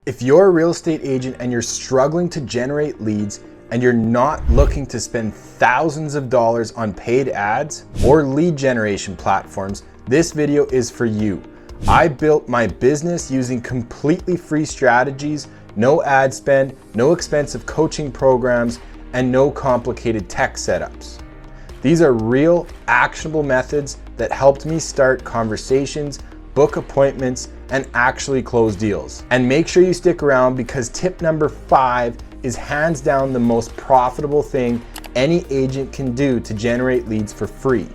If you're a real estate agent and you're struggling to generate leads and you're not looking to spend thousands of dollars on paid ads or lead generation platforms, this video is for you. I built my business using completely free strategies, no ad spend, no expensive coaching programs, and no complicated tech setups. These are real, actionable methods that helped me start conversations, book appointments, and actually close deals. And make sure you stick around because tip number 5 is hands down the most profitable thing any agent can do to generate leads for free.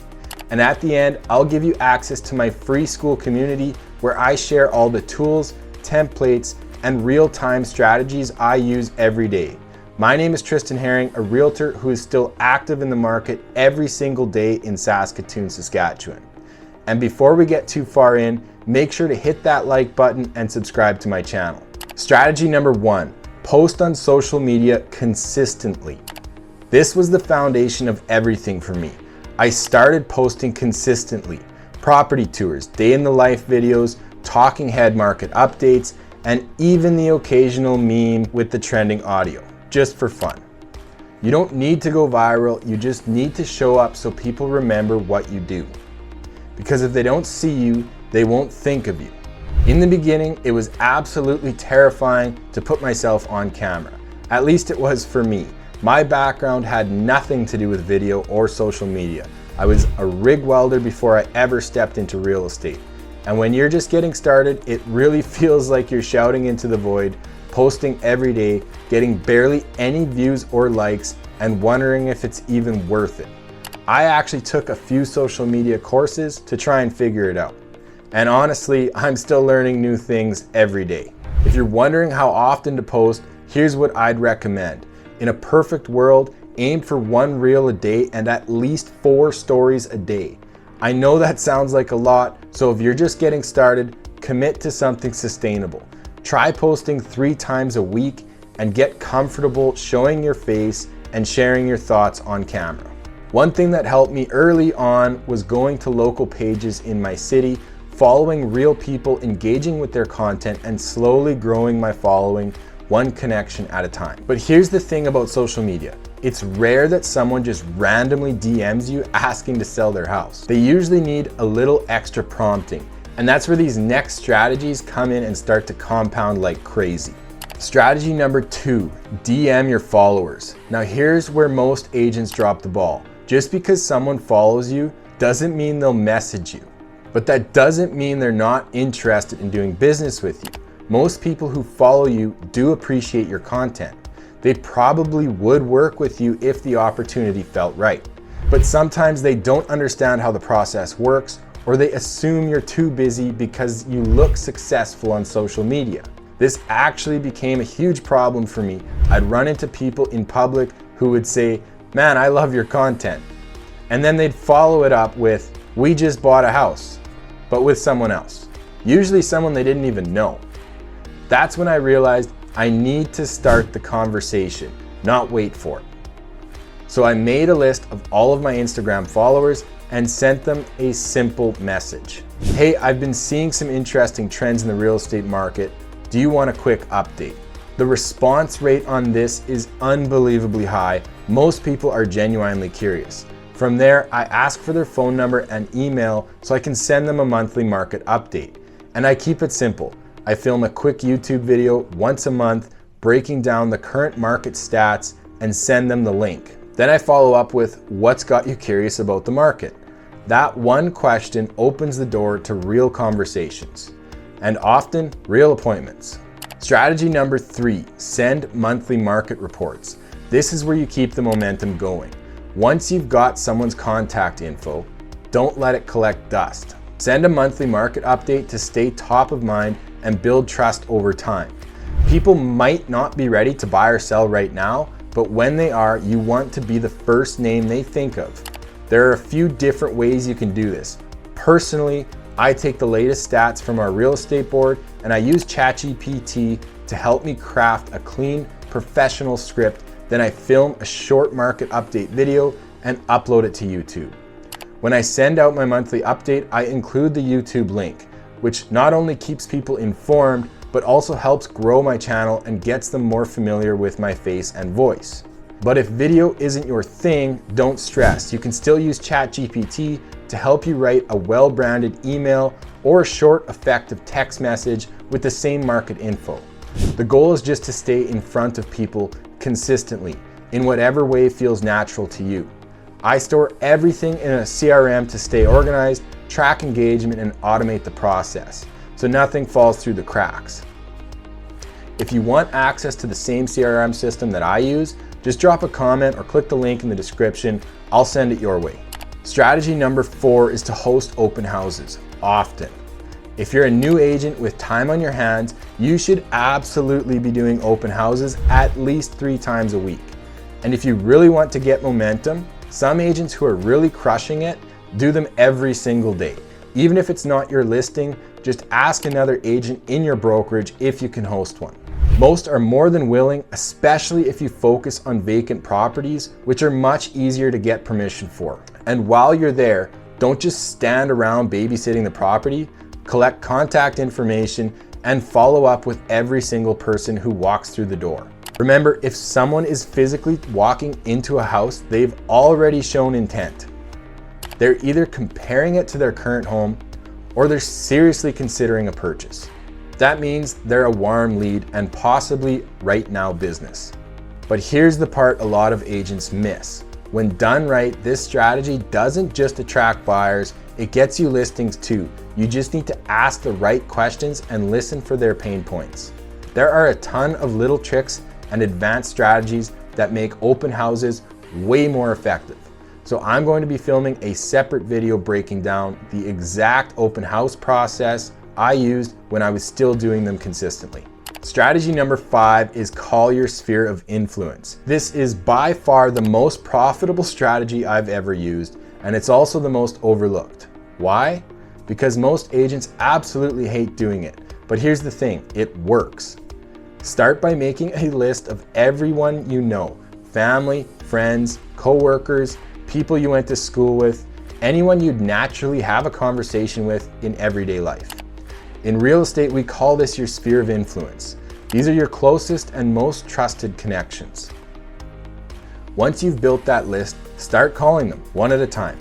And at the end, I'll give you access to my free school community where I share all the tools, templates, and real-time strategies I use every day. My name is Tristan Herring, a realtor who is still active in the market every single day in Saskatoon, Saskatchewan. And before we get too far in, make sure to hit that like button and subscribe to my channel. Strategy number 1, post on social media consistently. This was the foundation of everything for me. I started posting consistently. Property tours, day in the life videos, talking head market updates, and even the occasional meme with the trending audio, just for fun. You don't need to go viral, you just need to show up so people remember what you do. Because if they don't see you, they won't think of you. In the beginning, it was absolutely terrifying to put myself on camera. At least it was for me. My background had nothing to do with video or social media. I was a rig welder before I ever stepped into real estate. And when you're just getting started, it really feels like you're shouting into the void, posting every day, getting barely any views or likes, and wondering if it's even worth it. I actually took a few social media courses to try and figure it out. And honestly, I'm still learning new things every day. If you're wondering how often to post, here's what I'd recommend. In a perfect world, aim for 1 reel a day and at least 4 stories a day. I know that sounds like a lot, so if you're just getting started, commit to something sustainable. Try posting 3 times a week and get comfortable showing your face and sharing your thoughts on camera. One thing that helped me early on was going to local pages in my city, following real people, engaging with their content, and slowly growing my following one connection at a time. But here's the thing about social media. It's rare that someone just randomly DMs you asking to sell their house. They usually need a little extra prompting. And that's where these next strategies come in and start to compound like crazy. Strategy number 2, DM your followers. Now here's where most agents drop the ball. Just because someone follows you doesn't mean they'll message you. But that doesn't mean they're not interested in doing business with you. Most people who follow you do appreciate your content. They probably would work with you if the opportunity felt right. But sometimes they don't understand how the process works, or they assume you're too busy because you look successful on social media. This actually became a huge problem for me. I'd run into people in public who would say, "Man, I love your content." And then they'd follow it up with, "We just bought a house," but with someone else. Usually someone they didn't even know. That's when I realized I need to start the conversation, not wait for it. So I made a list of all of my Instagram followers and sent them a simple message. "Hey, I've been seeing some interesting trends in the real estate market. Do you want a quick update?" The response rate on this is unbelievably high. Most people are genuinely curious. From there, I ask for their phone number and email so I can send them a monthly market update. And I keep it simple. I film a quick YouTube video once a month breaking down the current market stats and send them the link. Then I follow up with what's got you curious about the market. That one question opens the door to real conversations and often real appointments. Strategy number 3, send monthly market reports. This is where you keep the momentum going. Once you've got someone's contact info, don't let it collect dust. Send a monthly market update to stay top of mind and build trust over time. People might not be ready to buy or sell right now, but when they are, you want to be the first name they think of. There are a few different ways you can do this. Personally, I take the latest stats from our real estate board and I use ChatGPT to help me craft a clean, professional script. Then I film a short market update video and upload it to YouTube. When I send out my monthly update, I include the YouTube link, which not only keeps people informed, but also helps grow my channel and gets them more familiar with my face and voice. But if video isn't your thing, don't stress. You can still use ChatGPT to help you write a well-branded email or a short, effective text message with the same market info. The goal is just to stay in front of people consistently in whatever way feels natural to you. I store everything in a CRM to stay organized, track engagement, and automate the process, so nothing falls through the cracks. If you want access to the same CRM system that I use, just drop a comment or click the link in the description. I'll send it your way. Strategy number 4 is to host open houses often. If you're a new agent with time on your hands, you should absolutely be doing open houses at least 3 times a week. And if you really want to get momentum, some agents who are really crushing it do them every single day. Even if it's not your listing, just ask another agent in your brokerage if you can host one. Most are more than willing, especially if you focus on vacant properties, which are much easier to get permission for. And while you're there, don't just stand around babysitting the property. Collect contact information and follow up with every single person who walks through the door. Remember, if someone is physically walking into a house, they've already shown intent. They're either comparing it to their current home or they're seriously considering a purchase. That means they're a warm lead and possibly right now business. But here's the part a lot of agents miss. When done right, this strategy doesn't just attract buyers, it gets you listings too. You just need to ask the right questions and listen for their pain points. There are a ton of little tricks and advanced strategies that make open houses way more effective. So I'm going to be filming a separate video breaking down the exact open house process I used when I was still doing them consistently. Strategy number 5 is call your sphere of influence. This is by far the most profitable strategy I've ever used, and it's also the most overlooked. Why? Because most agents absolutely hate doing it. But here's the thing, it works. Start by making a list of everyone you know, family, friends, coworkers, people you went to school with, anyone you'd naturally have a conversation with in everyday life. In real estate, we call this your sphere of influence. These are your closest and most trusted connections. Once you've built that list, start calling them one at a time.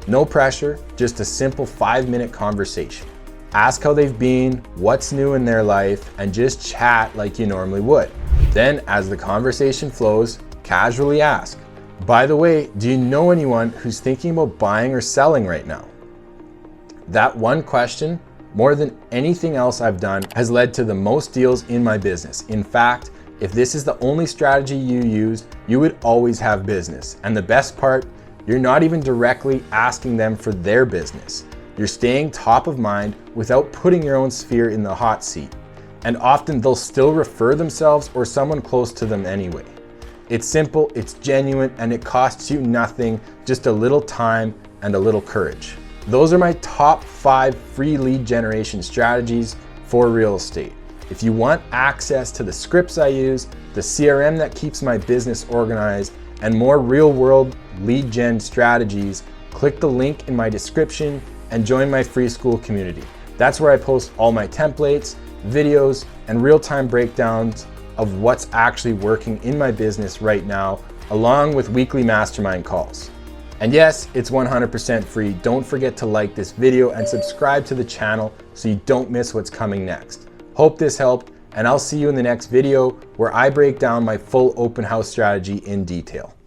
No pressure, just a simple 5-minute conversation. Ask how they've been, what's new in their life, and just chat like you normally would. Then, as the conversation flows, casually ask, by the way, do you know anyone who's thinking about buying or selling right now? That one question, more than anything else I've done, has led to the most deals in my business. In fact, if this is the only strategy you used, you would always have business. And the best part, you're not even directly asking them for their business. You're staying top of mind without putting your own sphere in the hot seat. And often they'll still refer themselves or someone close to them anyway. It's simple, it's genuine, and it costs you nothing, just a little time and a little courage. Those are my top 5 free lead generation strategies for real estate. If you want access to the scripts I use, the CRM that keeps my business organized, and more real-world lead gen strategies, click the link in my description and join my free school community. That's where I post all my templates, videos, and real-time breakdowns of what's actually working in my business right now, along with weekly mastermind calls. And yes, it's 100% free. Don't forget to like this video and subscribe to the channel so you don't miss what's coming next. Hope this helped, and I'll see you in the next video where I break down my full open house strategy in detail.